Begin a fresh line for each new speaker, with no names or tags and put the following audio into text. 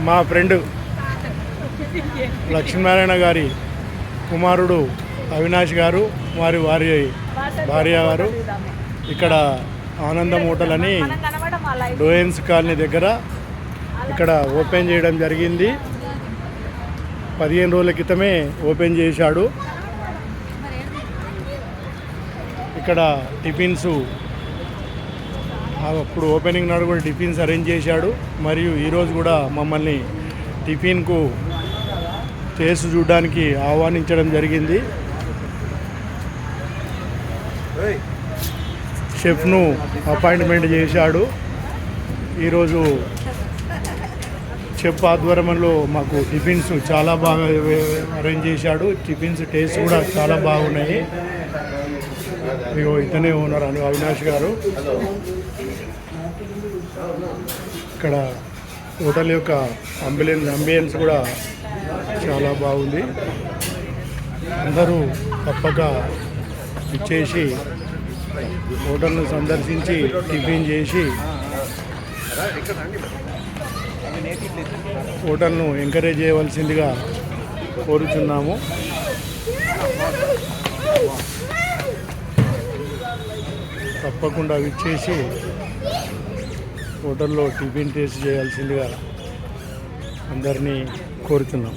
మా ఫ్రెండ్ లక్ష్మీనారాయణ గారి కుమారుడు అవినాష్ గారు వారి భార్య గారు ఇక్కడ ఆనందం హోటల్ అని డోయన్స్ కాలనీ దగ్గర ఇక్కడ ఓపెన్ చేయడం జరిగింది. 15 రోజుల క్రితమే ఓపెన్ చేశాడు. ఇక్కడ టిఫిన్స్ అప్పుడు ఓపెనింగ్ నాడు కూడా టిఫిన్స్ అరేంజ్ చేశాడు. మరియు ఈరోజు కూడా మమ్మల్ని టిఫిన్కు టేస్ట్ చూడడానికి ఆహ్వానించడం జరిగింది. షెఫ్ను అపాయింట్మెంట్ చేశాడు. ఈరోజు షెఫ్ ఆధ్వర్యంలో మాకు టిఫిన్స్ చాలా బాగా అరేంజ్ చేశాడు. టిఫిన్స్ టేస్ట్ కూడా చాలా బాగున్నాయి. ఇతనే ఓనర్ అని అవినాష్ గారు. ఇక్కడ హోటల్ యొక్క అంబియన్స్ కూడా చాలా బాగుంది. అందరూ తప్పక ఇచ్చేసి హోటల్ను సందర్శించి టిఫిన్ చేసి హోటల్ను ఎంకరేజ్ చేయవలసిందిగా కోరుచున్నాము. తప్పకుండా విచ్చేసి హోటల్లో టిఫిన్ టేస్ట్ చేయాల్సిందిగా అందరినీ కోరుతున్నాం.